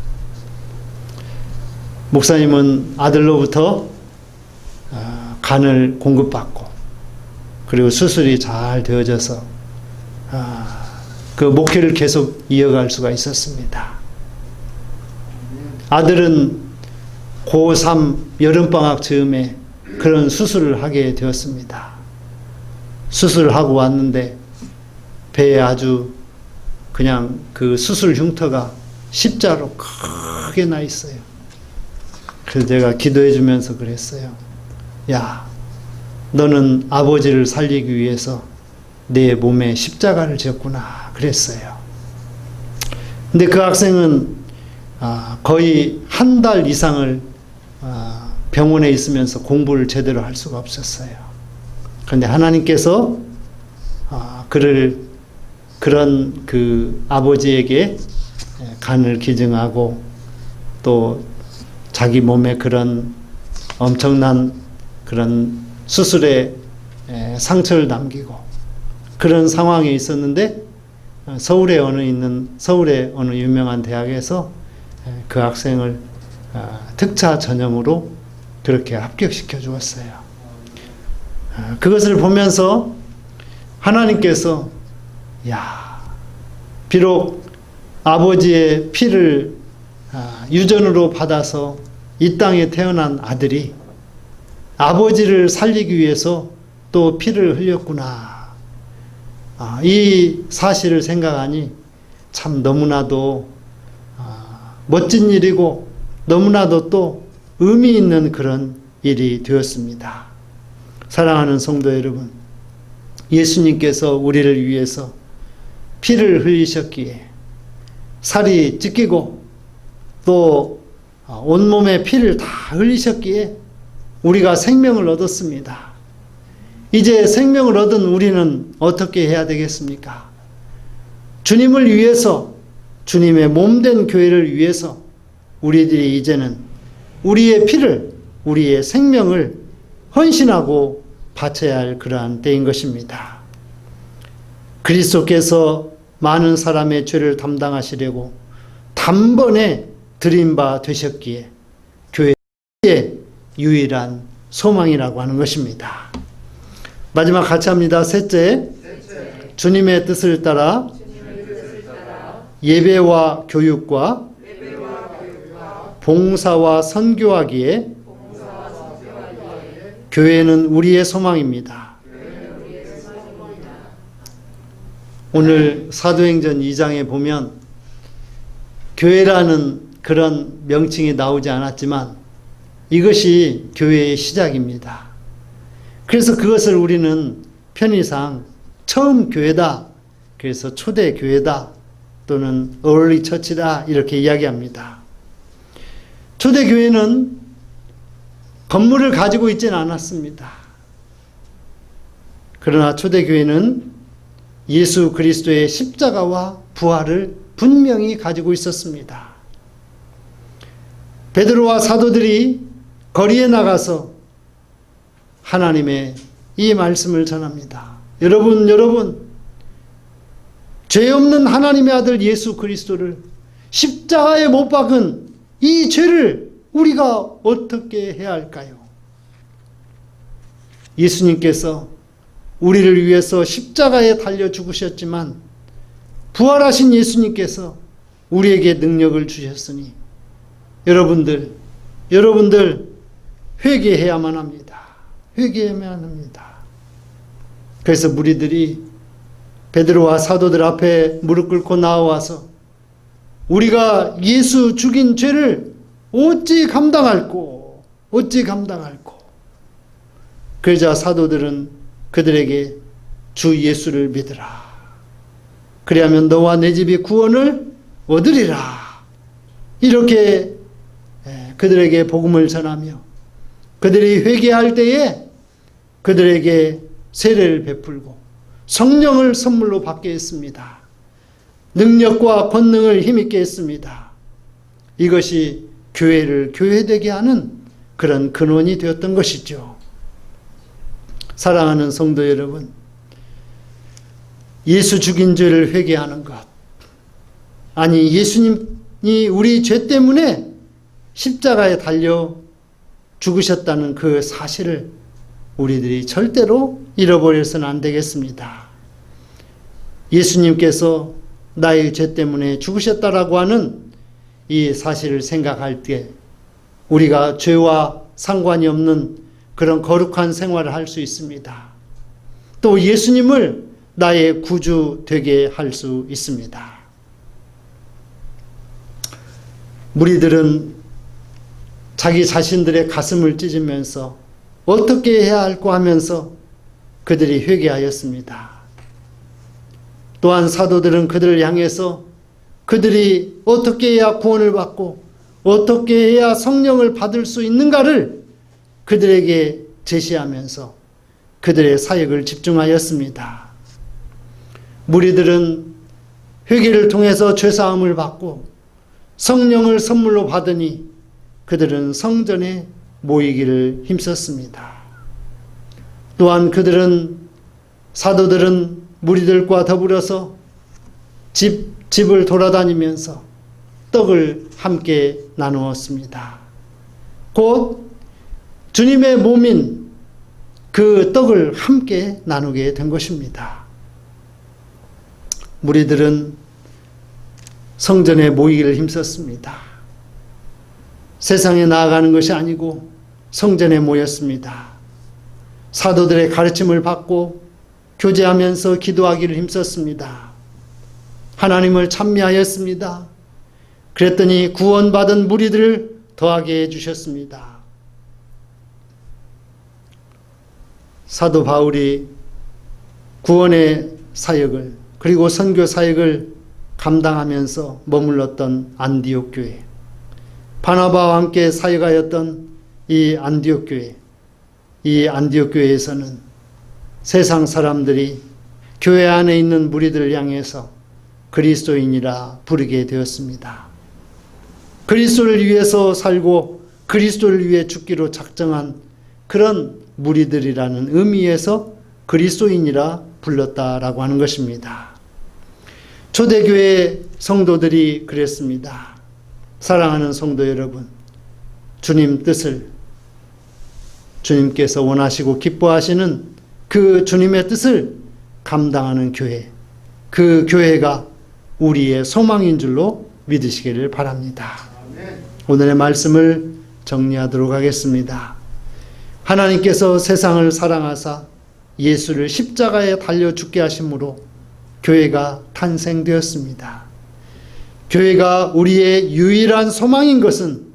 목사님은 아들로부터 간을 공급받고, 그리고 수술이 잘 되어져서 그 목회를 계속 이어갈 수가 있었습니다. 아들은 고3 여름방학 즈음에 그런 수술을 하게 되었습니다. 수술을 하고 왔는데 배에 아주 그냥 그 수술 흉터가 십자로 크게 나 있어요. 그래서 제가 기도해 주면서 그랬어요. 야, 너는 아버지를 살리기 위해서 내 몸에 십자가를 지었구나 그랬어요. 근데 그 학생은 거의 한 달 이상을 병원에 있으면서 공부를 제대로 할 수가 없었어요. 그런데 하나님께서 그를 그런 그 아버지에게 간을 기증하고 또 자기 몸에 그런 엄청난 그런 수술에 상처를 남기고 그런 상황에 있었는데 서울의 어느 유명한 대학에서 그 학생을 특차 전형으로 그렇게 합격시켜 주었어요. 그것을 보면서 하나님께서 비록 아버지의 피를 유전으로 받아서 이 땅에 태어난 아들이 아버지를 살리기 위해서 또 피를 흘렸구나. 이 사실을 생각하니 참 너무나도 멋진 일이고 너무나도 또 의미 있는 그런 일이 되었습니다. 사랑하는 성도 여러분, 예수님께서 우리를 위해서 피를 흘리셨기에 살이 찢기고 또 온몸에 피를 다 흘리셨기에 우리가 생명을 얻었습니다. 이제 생명을 얻은 우리는 어떻게 해야 되겠습니까? 주님을 위해서, 주님의 몸된 교회를 위해서 우리들이 이제는 우리의 피를, 우리의 생명을 헌신하고 바쳐야 할 그러한 때인 것입니다. 그리스도께서 많은 사람의 죄를 담당하시려고 단번에 드린 바 되셨기에 교회의 유일한 소망이라고 하는 것입니다. 마지막 같이 합니다. 셋째, 주님의 뜻을 따라 예배와 교육과 봉사와 선교하기에 교회는 우리의 소망입니다. 오늘 사도행전 2장에 보면 교회라는 그런 명칭이 나오지 않았지만 이것이 교회의 시작입니다. 그래서 그것을 우리는 편의상 처음 교회다, 그래서 초대 교회다 또는 early church다 이렇게 이야기합니다. 초대 교회는 건물을 가지고 있지는 않았습니다. 그러나 초대 교회는 예수 그리스도의 십자가와 부활을 분명히 가지고 있었습니다. 베드로와 사도들이 거리에 나가서 하나님의 이 말씀을 전합니다. 여러분, 죄 없는 하나님의 아들 예수 그리스도를 십자가에 못 박은 이 죄를 우리가 어떻게 해야 할까요? 예수님께서 우리를 위해서 십자가에 달려 죽으셨지만 부활하신 예수님께서 우리에게 능력을 주셨으니 여러분들 회개해야만 합니다. 회개해야만 합니다. 그래서 무리들이 베드로와 사도들 앞에 무릎 꿇고 나와서 우리가 예수 죽인 죄를 어찌 감당할꼬. 그러자 사도들은 그들에게 주 예수를 믿으라. 그리하면 너와 내 집이 구원을 얻으리라. 이렇게 그들에게 복음을 전하며 그들이 회개할 때에 그들에게 세례를 베풀고 성령을 선물로 받게 했습니다. 능력과 권능을 힘있게 했습니다. 이것이 교회를 교회되게 하는 그런 근원이 되었던 것이죠. 사랑하는 성도 여러분, 예수 죽인 죄를 회개하는 것, 아니 예수님이 우리 죄 때문에 십자가에 달려 죽으셨다는 그 사실을 우리들이 절대로 잃어버려서는 안 되겠습니다. 예수님께서 나의 죄 때문에 죽으셨다라고 하는 이 사실을 생각할 때 우리가 죄와 상관이 없는 그런 거룩한 생활을 할 수 있습니다. 또 예수님을 나의 구주 되게 할 수 있습니다. 무리들은 자기 자신들의 가슴을 찢으면서 어떻게 해야 할까 하면서 그들이 회개하였습니다. 또한 사도들은 그들을 향해서 그들이 어떻게 해야 구원을 받고 어떻게 해야 성령을 받을 수 있는가를 그들에게 제시하면서 그들의 사역을 집중하였습니다. 무리들은 회개를 통해서 죄사함을 받고 성령을 선물로 받으니 그들은 성전에 모이기를 힘썼습니다. 또한 사도들은 무리들과 더불어서 집을 돌아다니면서 떡을 함께 나누었습니다. 곧 주님의 몸인 그 떡을 함께 나누게 된 것입니다. 무리들은 성전에 모이기를 힘썼습니다. 세상에 나아가는 것이 아니고 성전에 모였습니다. 사도들의 가르침을 받고 교제하면서 기도하기를 힘썼습니다. 하나님을 찬미하였습니다. 그랬더니 구원받은 무리들을 더하게 해주셨습니다. 사도 바울이 구원의 사역을 그리고 선교 사역을 감당하면서 머물렀던 안디옥 교회, 바나바와 함께 사역하였던 이 안디옥 교회에서는 세상 사람들이 교회 안에 있는 무리들을 향해서 그리스도인이라 부르게 되었습니다. 그리스도를 위해서 살고 그리스도를 위해 죽기로 작정한 그런 무리들이라는 의미에서 그리스도인이라 불렀다라고 하는 것입니다. 초대교회 성도들이 그랬습니다. 사랑하는 성도 여러분, 주님 뜻을, 주님께서 원하시고 기뻐하시는 그 주님의 뜻을 감당하는 교회, 그 교회가 우리의 소망인 줄로 믿으시기를 바랍니다. 오늘의 말씀을 정리하도록 하겠습니다. 하나님께서 세상을 사랑하사 예수를 십자가에 달려 죽게 하심으로 교회가 탄생되었습니다. 교회가 우리의 유일한 소망인 것은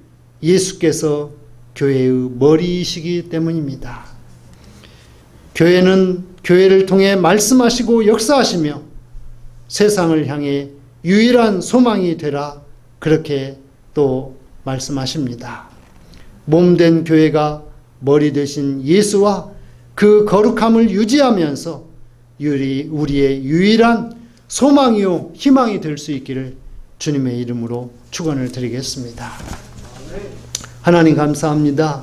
예수께서 교회의 머리이시기 때문입니다. 교회는 교회를 통해 말씀하시고 역사하시며 세상을 향해 유일한 소망이 되라, 그렇게 또 말씀하십니다. 몸된 교회가 머리 되신 예수와 그 거룩함을 유지하면서 우리의 유일한 소망이요 희망이 될 수 있기를 주님의 이름으로 축원을 드리겠습니다. 하나님 감사합니다.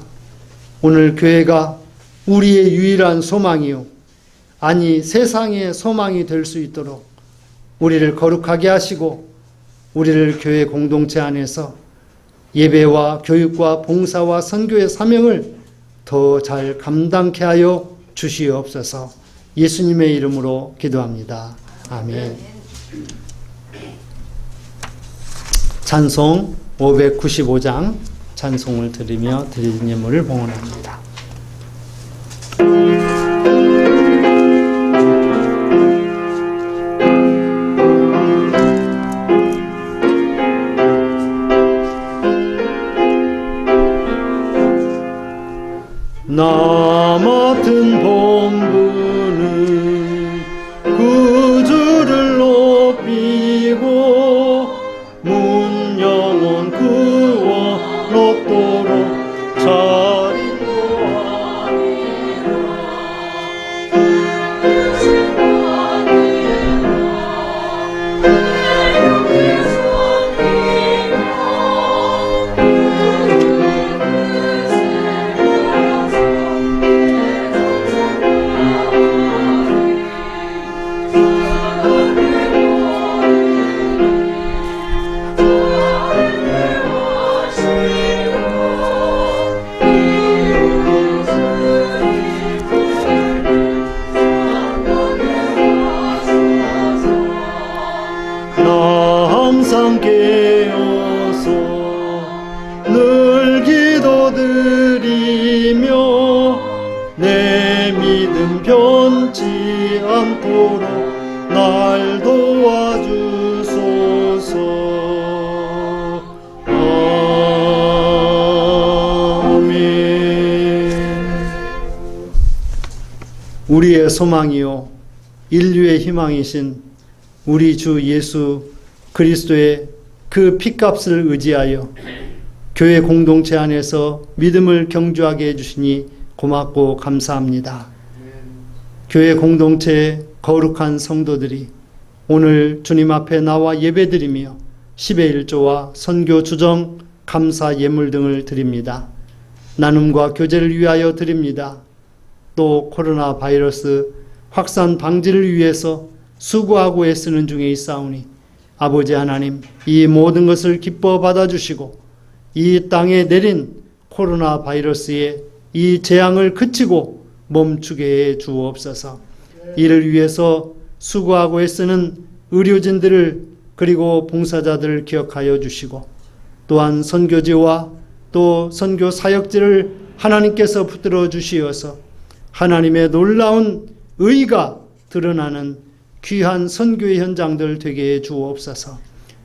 오늘 교회가 우리의 유일한 소망이요, 아니 세상의 소망이 될 수 있도록 우리를 거룩하게 하시고 우리를 교회 공동체 안에서 예배와 교육과 봉사와 선교의 사명을 더 잘 감당케 하여 주시옵소서. 예수님의 이름으로 기도합니다. 아멘. 찬송 595장 찬송을 드리며 드리는 예물을 봉헌합니다. 나 맡은 본분은 구주를 높이고 문 영혼 구원 얻도록 잘 인도하리라. 항상 깨어서 늘 기도드리며 내 믿음 변치 않도록 날 도와주소서. 아멘. 우리의 소망이요 인류의 희망이신 우리 주 예수 그리스도의 그 핏값을 의지하여 교회 공동체 안에서 믿음을 경주하게 해주시니 고맙고 감사합니다. 교회 공동체의 거룩한 성도들이 오늘 주님 앞에 나와 예배드리며 10의 1조와 선교 주정, 감사 예물 등을 드립니다. 나눔과 교제를 위하여 드립니다. 또 코로나 바이러스 확산 방지를 위해서 수고하고 애쓰는 중에 있사오니 아버지 하나님, 이 모든 것을 기뻐 받아주시고 이 땅에 내린 코로나 바이러스의 이 재앙을 그치고 멈추게 해 주옵소서. 이를 위해서 수고하고 애쓰는 의료진들을 그리고 봉사자들을 기억하여 주시고 또한 선교지와 또 선교 사역지를 하나님께서 붙들어 주시어서 하나님의 놀라운 의가 드러나는 귀한 선교의 현장들 되게 해 주옵소서.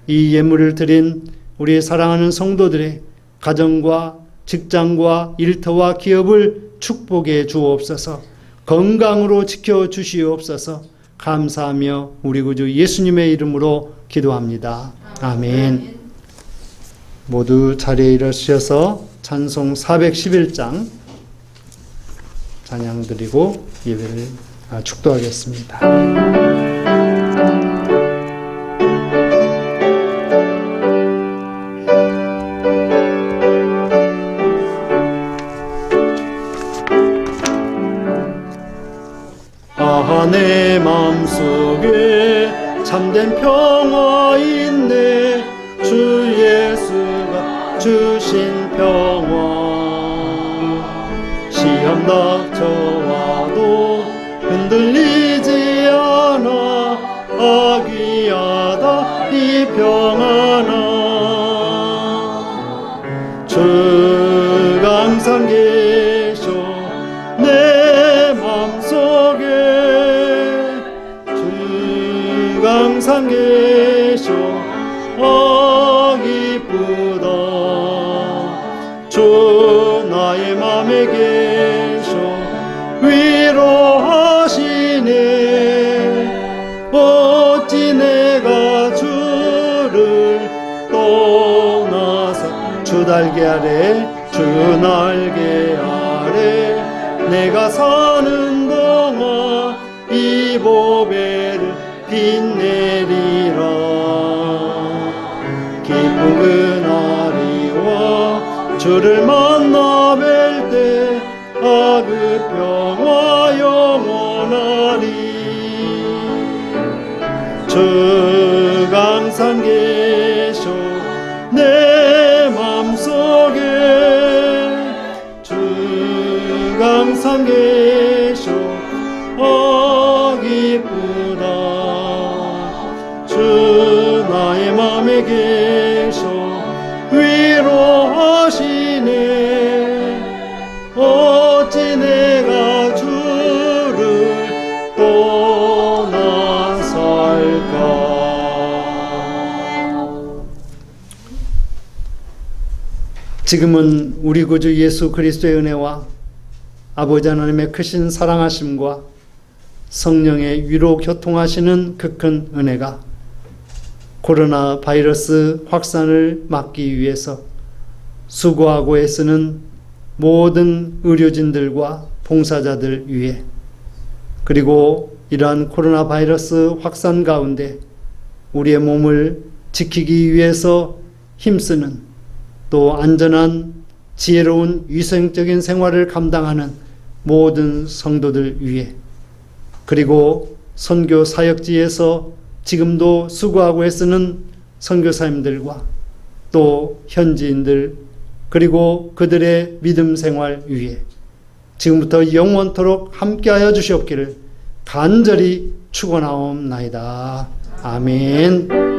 이 예물을 드린 우리 사랑하는 성도들의 가정과 직장과 일터와 기업을 축복해 주옵소서. 건강으로 지켜 주시옵소서. 감사하며 우리 구주 예수님의 이름으로 기도합니다. 아멘. 모두 자리에 일어서셔서 찬송 411장 찬양 드리고 예배를 축도하겠습니다. 내 마음속에 참된 평화 있네. 주 예수가 주신 평화. 시험 닥쳐와도 흔들리지 않아. 아귀하다 이 평안아. 주가 항상 계셔 내 마음속에. 항상 계셔 기쁘다. 주 나의 맘에 계셔 위로하시네. 어찌 내가 주를 떠나서 주 날개 아래 주 날개 아래 내가 사는 동안 이 보배를 빛내리라. 기쁜 그날이와 주를 만나 뵐 때 그 평화 영원하리. 주가 항상 계셔 내 맘속에. 주가 항상 계셔 기쁘다. 주 나의 맘에 계셔 위로하시네. 어찌 내가 주를 떠나 살까. 지금은 우리 구주 예수 그리스도의 은혜와 아버지 하나님의 크신 사랑하심과 성령의 위로 교통하시는 그 큰 은혜가 코로나 바이러스 확산을 막기 위해서 수고하고 애쓰는 모든 의료진들과 봉사자들 위해, 그리고 이러한 코로나 바이러스 확산 가운데 우리의 몸을 지키기 위해서 힘쓰는 또 안전한 지혜로운 위생적인 생활을 감당하는 모든 성도들 위해, 그리고 선교 사역지에서 지금도 수고하고 애쓰는 선교사님들과 또 현지인들 그리고 그들의 믿음 생활 위에 지금부터 영원토록 함께하여 주시옵기를 간절히 축원하옵나이다. 아멘.